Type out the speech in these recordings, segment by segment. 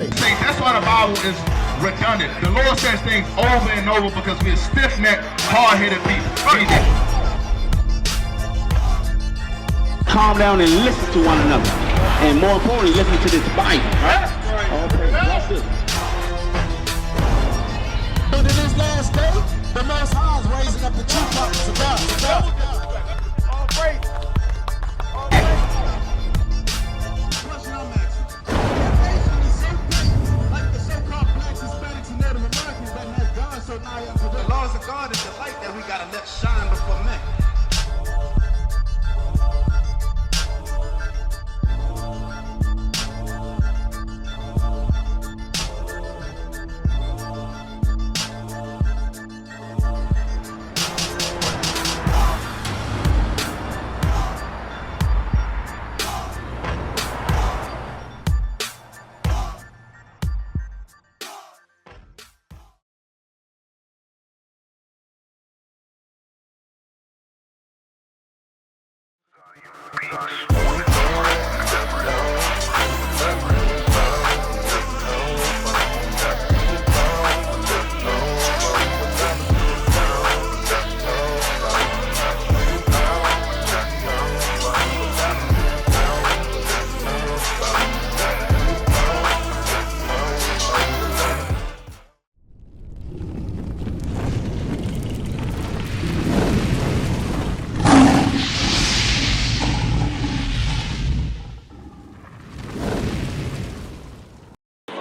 say? That's why the Bible is redundant. The Lord says things over and over because we're stiff-necked, hard-headed people. Calm down and listen to one another. And more importantly, listen to this Bible. Right? Okay, watch this. But in this last day, the Most High is raising up the true prophets of God. All praise. Question I'm asking. Like the so-called blacks, Hispanics, and Native Americans that has God so nigh unto them. The laws of God is the light that we gotta let shine before men.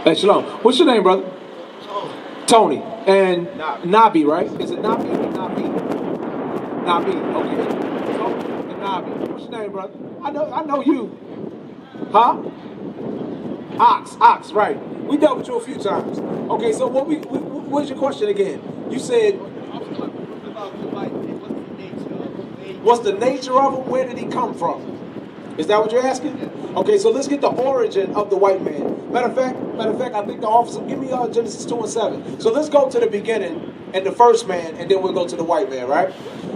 Hey, Shalom. What's your name, brother? Tony. And Nabi, right? Is it Nabi or Nabi? Nabi, okay. Tony and Nabi. What's your name, brother? I know you. Huh? Ox, right. We dealt with you a few times. Okay, so what's your question again? You said, what's the nature of him? Where did he come from? Is that what you're asking? Okay, so let's get the origin of the white man. Matter of fact, I think the officer, give me Genesis 2 and 7. So let's go to the beginning and the first man, and then we'll go to the white man, right?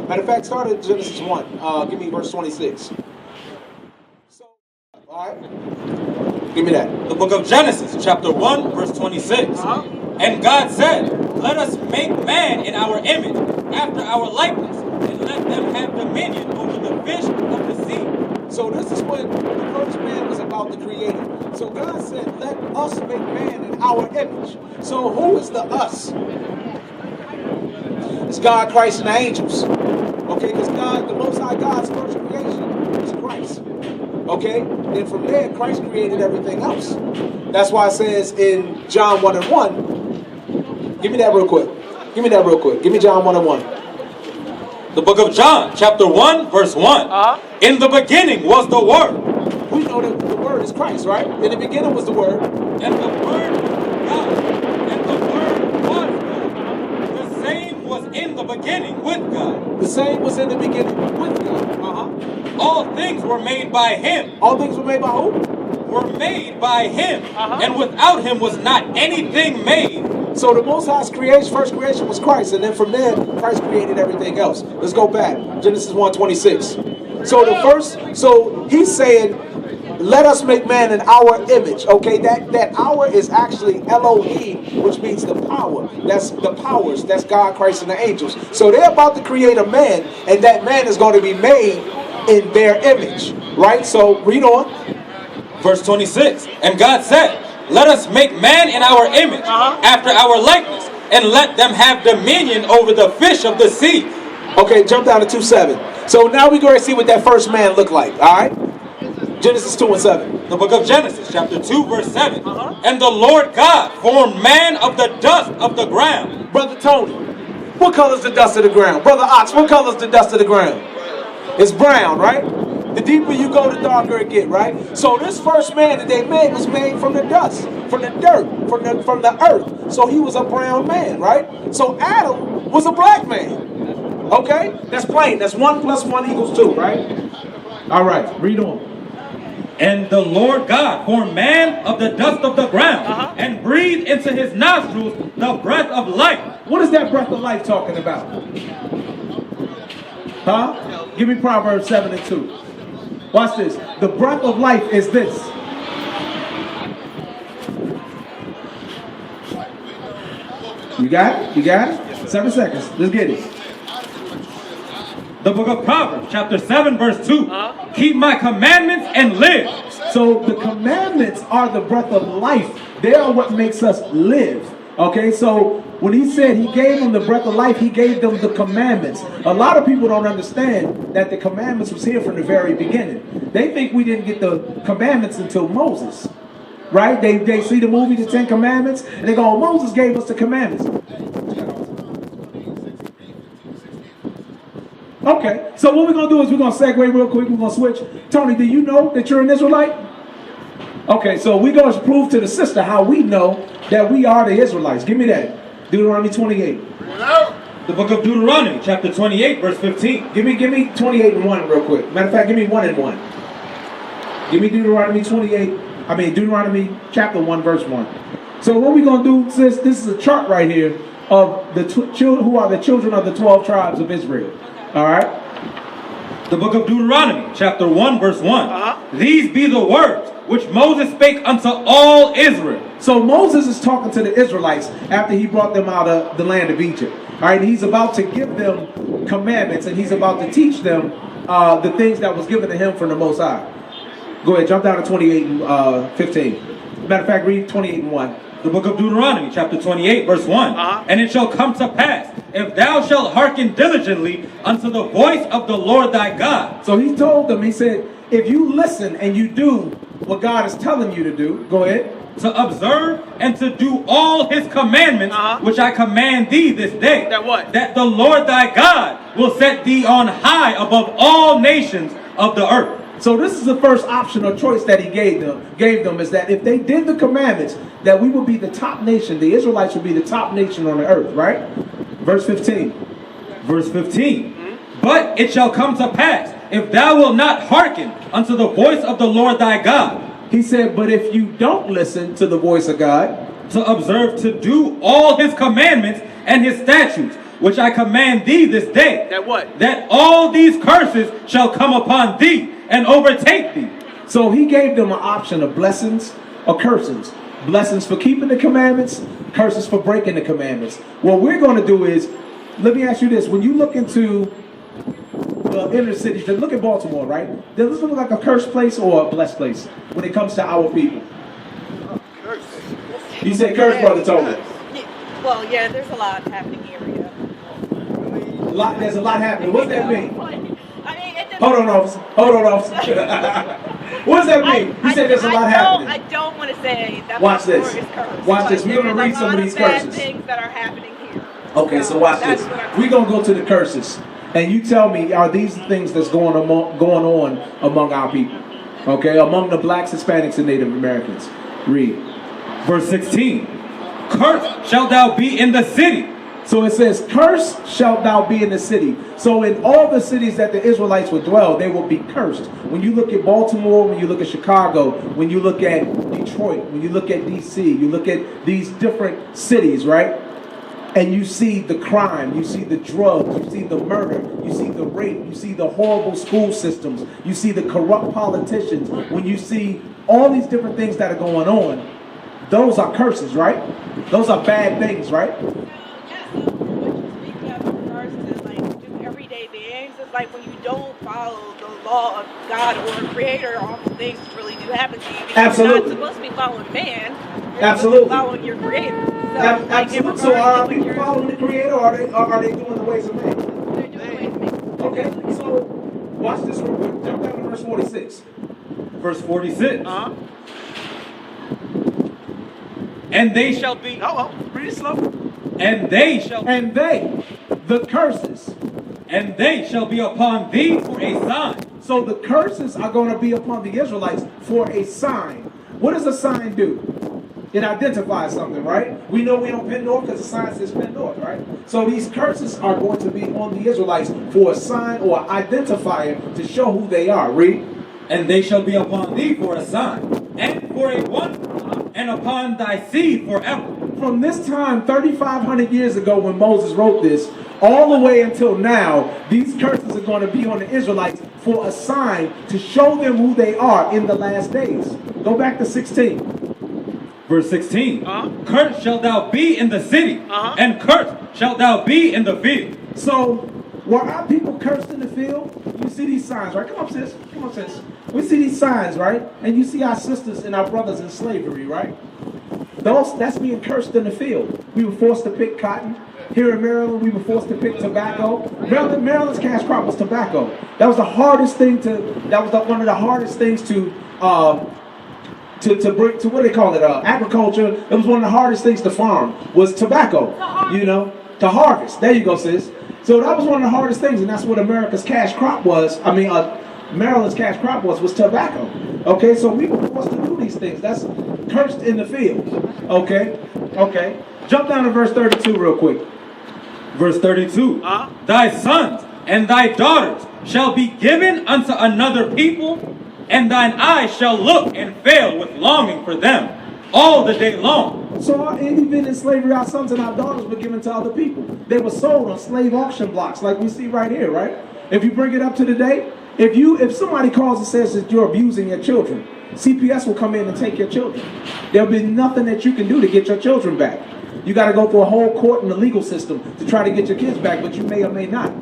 Matter of fact, start at Genesis 1. Give me verse 26. So, all right. Give me that. The book of Genesis, chapter 1, verse 26. And God said, let us make man in our image, after our likeness, and let them have dominion over the fish of the sea. So this is when the first man was about to create it. So God said, let us make man in our image. So who is the us? It's God, Christ, and the angels. Okay, because God, the Most High God's first creation is Christ. Okay, then from there, Christ created everything else. That's why it says in John 1 and 1, give me that real quick. Give me John 1 and 1. The book of John, chapter 1, verse 1. In the beginning was the Word. We know that the Word is Christ, right? In the beginning was the Word. And the Word was God. And the Word was God. The same was in the beginning with God. The same was in the beginning with God. All things were made by Him. All things were made by who? Were made by Him. And without Him was not anything made. So the Most High's first creation was Christ, and then from there, Christ created everything else. Let's go back. Genesis 1:26. So he's saying, let us make man in our image. Okay, that our is actually Elohim, which means the power. That's the powers. That's God, Christ, and the angels. So they're about to create a man, and that man is going to be made in their image. Right? So read on. Verse 26. And God said, let us make man in our image, after our likeness, and let them have dominion over the fish of the sea. Okay, jump down to 2:7. So now we go and see what that first man looked like, all right? Genesis 2 and 7. The book of Genesis, chapter 2, verse 7. And the Lord God formed man of the dust of the ground. Brother Tony, what color is the dust of the ground? Brother Ox, what color is the dust of the ground? It's brown, right? The deeper you go, the darker it gets, right? So this first man that they made was made from the dust, from the dirt, from the earth. So he was a brown man, right? So Adam was a black man. Okay? That's plain. That's 1 + 1 = 2, right? All right, read on. And the Lord God formed man of the dust of the ground, and breathed into his nostrils the breath of life. What is that breath of life talking about? Huh? Give me Proverbs 7 and 2. Watch this. The breath of life is this. You got it? You got it? 7 seconds. Let's get it. The book of Proverbs, chapter 7, verse 2. Keep my commandments and live. So the commandments are the breath of life. They are what makes us live. Okay, so when he said he gave them the breath of life, he gave them the commandments. A lot of people don't understand that the commandments was here from the very beginning. They think we didn't get the commandments until Moses. Right? They see the movie, The 10 Commandments, and they go, oh, Moses gave us the commandments. Okay, so what we're going to do is we're going to segue real quick. We're going to switch. Tony, do you know that you're an Israelite? Okay, so we're going to prove to the sister how we know that we are the Israelites. Give me that. Deuteronomy 28. The book of Deuteronomy, chapter 28, verse 15. Give me 28 and 1 real quick. Matter of fact, give me 1 and 1. Give me Deuteronomy Deuteronomy chapter 1, verse 1. So what we're going to do, sis, this is a chart right here of the who are the children of the 12 tribes of Israel. All right? The book of Deuteronomy, chapter 1, verse 1. These be the words which Moses spake unto all Israel. So Moses is talking to the Israelites after he brought them out of the land of Egypt. All right, he's about to give them commandments, and he's about to teach them the things that was given to him from the Most High. Go ahead, jump down to 28 and 15. Matter of fact, read 28 and 1. The book of Deuteronomy, chapter 28, verse 1. And it shall come to pass, if thou shalt hearken diligently unto the voice of the Lord thy God. So he told them, he said, if you listen and you do what God is telling you to do, go ahead. To observe and to do all his commandments, which I command thee this day. That what? That the Lord thy God will set thee on high above all nations of the earth. So this is the first option or choice that he gave them is that if they did the commandments, that we would be the top nation. The Israelites would be the top nation on the earth, right? Verse 15. Verse 15. But it shall come to pass, if thou wilt not hearken unto the voice of the Lord thy God. He said, but if you don't listen to the voice of God, to observe to do all his commandments and his statutes, which I command thee this day. That what? That all these curses shall come upon thee and overtake thee. So he gave them an option of blessings or curses. Blessings for keeping the commandments, curses for breaking the commandments. What we're going to do is, let me ask you this. When you look into the inner cities, just look at Baltimore, right? Does this look like a cursed place or a blessed place when it comes to our people? You say curse, Brother Tony. Well, yeah, there's a lot happening here. There's a lot happening. What's that mean? I mean, Hold on, officer. What does that mean? You said there's a lot happening. I don't want to say that. Watch this. Is cursed. Watch this. We're going to read some of these curses. Bad things that are happening here. Okay, so watch this. We're going to go to the curses. And you tell me, are these things that's going on among our people? Okay, among the blacks, Hispanics, and Native Americans. Read. Verse 16. Cursed shalt thou be in the city. So it says, cursed shalt thou be in the city. So in all the cities that the Israelites would dwell, they will be cursed. When you look at Baltimore, when you look at Chicago, when you look at Detroit, when you look at DC, you look at these different cities, right? And you see the crime, you see the drugs, you see the murder, you see the rape, you see the horrible school systems, you see the corrupt politicians. When you see all these different things that are going on, those are curses, right? Those are bad things, right? Like when you don't follow the law of God or Creator, all the things really do happen to you. Absolutely. You're not supposed to be following man. You're Absolutely. following your Creator. So, absolutely. So are people following the Creator, or are they doing the ways of man? They're doing the ways of man. Okay. So watch this real quick. Jump down to verse 46. Verse 46. And they shall be. Read it slow. And they shall. And they, the curses. And they shall be upon thee for a sign. So the curses are going to be upon the Israelites for a sign. What does a sign do? It identifies something, right? We know we don't pin north because the sign says pin north, right? So these curses are going to be on the Israelites for a sign or identifier to show who they are. Read. And they shall be upon thee for a sign, and for a wonder, and upon thy seed forever. From this time, 3,500 years ago when Moses wrote this, all the way until now, these curses are going to be on the Israelites for a sign to show them who they are in the last days. Go back to 16. Verse 16. Uh-huh. Cursed shalt thou be in the city, Uh-huh. and cursed shalt thou be in the field. So, were our people cursed in the field? You see these signs, right? Come on, sis. Come on, sis. We see these signs, right? And you see our sisters and our brothers in slavery, right? That's being cursed in the field. We were forced to pick cotton. Here in Maryland, we were forced to pick tobacco. Maryland's cash crop was tobacco. That was the hardest thing one of the hardest things to bring to what they call it, agriculture. It was one of the hardest things to farm was tobacco, to harvest. There you go, sis. So that was one of the hardest things, and that's what America's cash crop was. Maryland's cash crop was tobacco. Okay, so we were forced to do these things. That's cursed in the field. Okay. Jump down to verse 32 real quick. Verse 32. Thy sons and thy daughters shall be given unto another people, and thine eyes shall look and fail with longing for them all the day long. So even in slavery, our sons and our daughters were given to other people. They were sold on slave auction blocks like we see right here, right? If you bring it up to today, if somebody calls and says that you're abusing your children, CPS will come in and take your children. There'll be nothing that you can do to get your children back. You got to go through a whole court and the legal system to try to get your kids back, but you may or may not.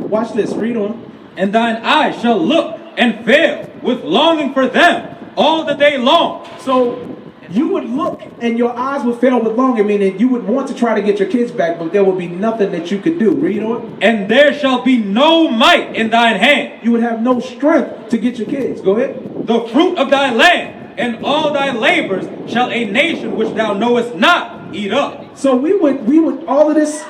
Watch this, read on. And thine eyes shall look and fail with longing for them all the day long. So you would look and your eyes would fail with longing, meaning you would want to try to get your kids back, but there would be nothing that you could do. Read on. And there shall be no might in thine hand. You would have no strength to get your kids. Go ahead. The fruit of thy land and all thy labors shall a nation which thou knowest not eat up. So we would all of this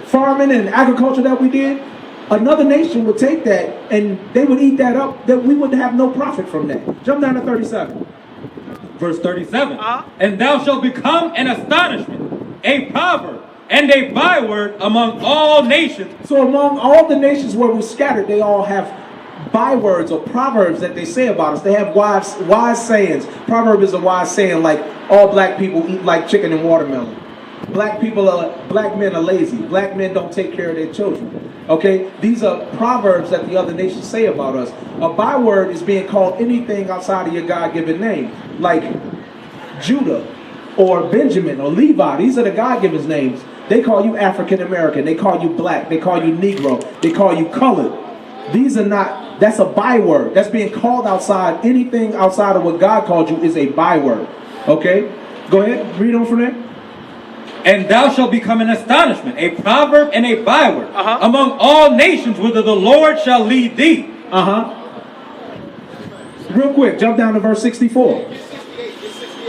farming and agriculture that we did, another nation would take that and they would eat that up, that we would have no profit from that. Jump down to 37. Verse 37. And thou shalt become an astonishment, a proverb, and a byword among all nations. So among all the nations where we scattered, they all have bywords or proverbs that they say about us. They have wise sayings. Proverb is a wise saying, like all black people eat like chicken and watermelon. Black men are lazy. Black men don't take care of their children. Okay, these are proverbs that the other nations say about us. A byword is being called anything outside of your God-given name, like Judah or Benjamin or Levi. These are the God-given names. They call you African American. They call you black. They call you Negro. They call you colored. These are not, that's a byword. That's being called outside. Anything outside of what God called you is a byword. Okay? Go ahead. Read on from there. And thou shalt become an astonishment, a proverb and a byword among all nations, whither the Lord shall lead thee. Real quick, jump down to verse 64.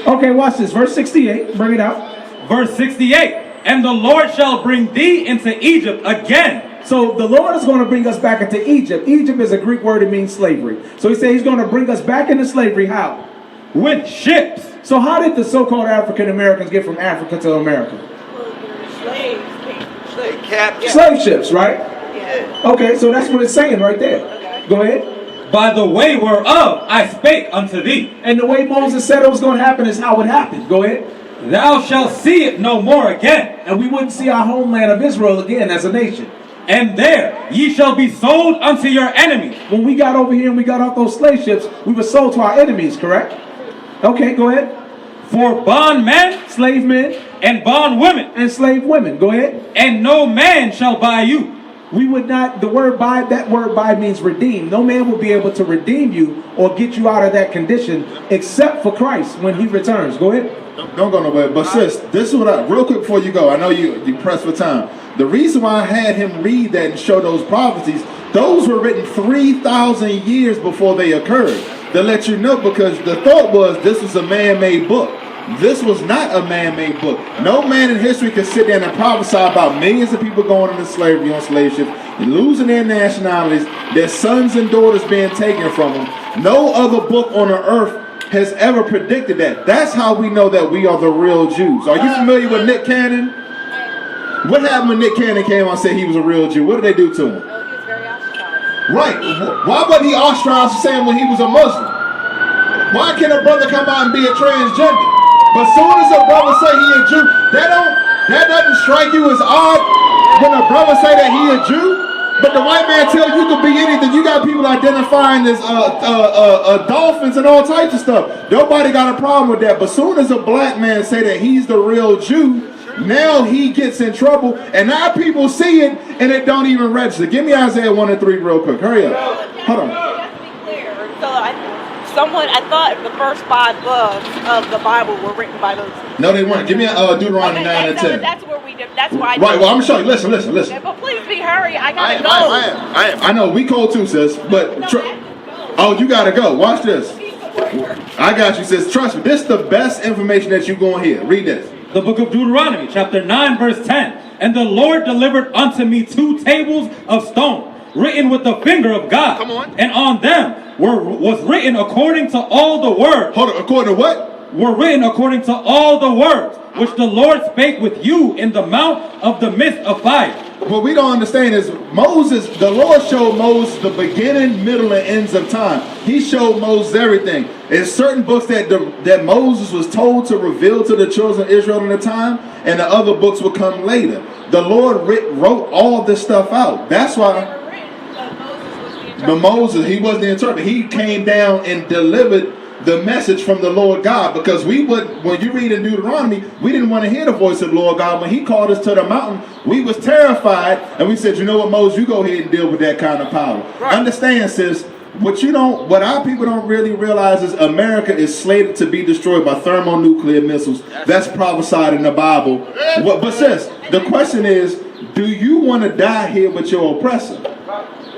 Okay, watch this. Verse 68. Bring it out. Verse 68. And the Lord shall bring thee into Egypt again. So the Lord is going to bring us back into Egypt. Egypt is a Greek word. It means slavery. So he said he's going to bring us back into slavery. How? With ships. So how did the so-called African Americans get from Africa to America? Slave ships, right? Yeah. Okay, so that's what it's saying right there. Okay. Go ahead. By the way whereof I spake unto thee. And the way Moses said it was going to happen is how it happened. Go ahead. Thou shalt see it no more again. And we wouldn't see our homeland of Israel again as a nation. And there ye shall be sold unto your enemies. When we got over here and we got off those slave ships, we were sold to our enemies, correct? Okay, go ahead. For bondmen, slave men, and bondwomen, and slave women. Go ahead. And no man shall buy you. We would not, that word buy means redeem. No man will be able to redeem you or get you out of that condition except for Christ when he returns. Go ahead. Don't go nowhere. But sis, this is what real quick before you go, I know you pressed for time. The reason why I had him read that and show those prophecies, those were written 3,000 years before they occurred. To let you know, because the thought was this was a man-made book. This was not a man-made book. No man in history could sit there and prophesy about millions of people going into slavery on slave ships, losing their nationalities, their sons and daughters being taken from them. No other book on the earth has ever predicted that. That's how we know that we are the real Jews. Are you familiar with Nick Cannon? What happened when Nick Cannon came on and said he was a real Jew? What did they do to him? Right. Why wasn't he ostracized the same when he was a Muslim? Why can't a brother come out and be a transgender? But soon as a brother say he a Jew, that doesn't strike you as odd when a brother say that he a Jew? But the white man tells you could be anything. You got people identifying as dolphins and all types of stuff. Nobody got a problem with that. But soon as a black man say that he's the real Jew, now he gets in trouble. And now people see it and it don't even register. Give me Isaiah 1 and 3 real quick. Hurry up. Hold on. Just to be clear, I thought the first 5 books of the Bible were written by those. No, they weren't. Give me Deuteronomy 9 and 10. That's where that's why. Right, well, I'm going to show you. Listen. But please be hurry. I gotta go. I am. I know, we cold too, sis. But, oh, you got to go. Watch this. I got you, sis. Trust me. This is the best information that you're going to hear. Read this. The book of Deuteronomy, chapter 9, verse 10. And the Lord delivered unto me 2 tables of stone, written with the finger of God. Come on. And on them was written according to all the words. Hold on, according to what? Were written according to all the words which the Lord spake with you in the mount of the midst of fire. What we don't understand is Moses, the Lord showed Moses the beginning, middle, and ends of time. He showed Moses everything. There's certain books that Moses was told to reveal to the children of Israel in the time, and the other books would come later. The Lord wrote all this stuff out. That's why. But Moses, he wasn't the interpreter. He came down and delivered the message from the Lord God, because when you read in Deuteronomy, we didn't want to hear the voice of the Lord God. When he called us to the mountain, we was terrified, and we said, you know what, Moses, you go ahead and deal with that kind of power. Right. Understand, sis, what our people don't really realize is America is slated to be destroyed by thermonuclear missiles. That's prophesied in the Bible. But sis, the question is, do you want to die here with your oppressor?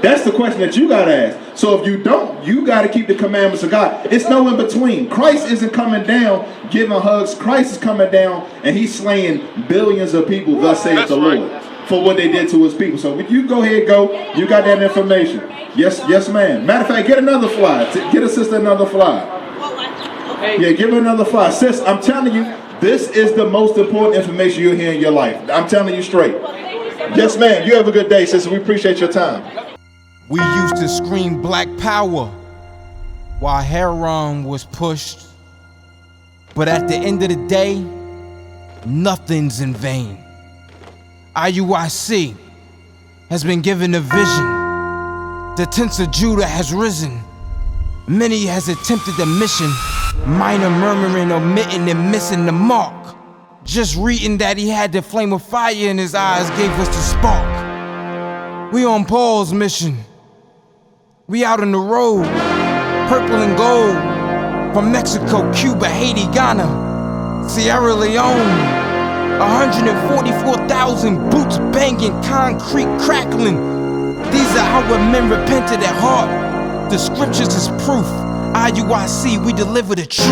That's the question that you got to ask. So if you don't, you got to keep the commandments of God. It's no in between. Christ isn't coming down giving hugs. Christ is coming down and he's slaying billions of people, thus saith the Lord, for what they did to his people. So if you go ahead, you got that information. Yes, ma'am. Matter of fact, get another fly. Get a sister another fly. Yeah, give her another fly. Sis, I'm telling you, this is the most important information you'll hear in your life. I'm telling you straight. Yes, ma'am. You have a good day, sis. We appreciate your time. We used to scream black power while heroin was pushed. But at the end of the day, nothing's in vain. IUIC has been given a vision. The tents of Judah has risen. Many has attempted the mission. Minor murmuring, omitting, and missing the mark. Just reading that he had the flame of fire in his eyes gave us the spark. We on Paul's mission. We out on the road, purple and gold, from Mexico, Cuba, Haiti, Ghana, Sierra Leone. 144,000 boots banging, concrete crackling. These are how men repented at heart. The scriptures is proof. IUIC, we deliver the truth.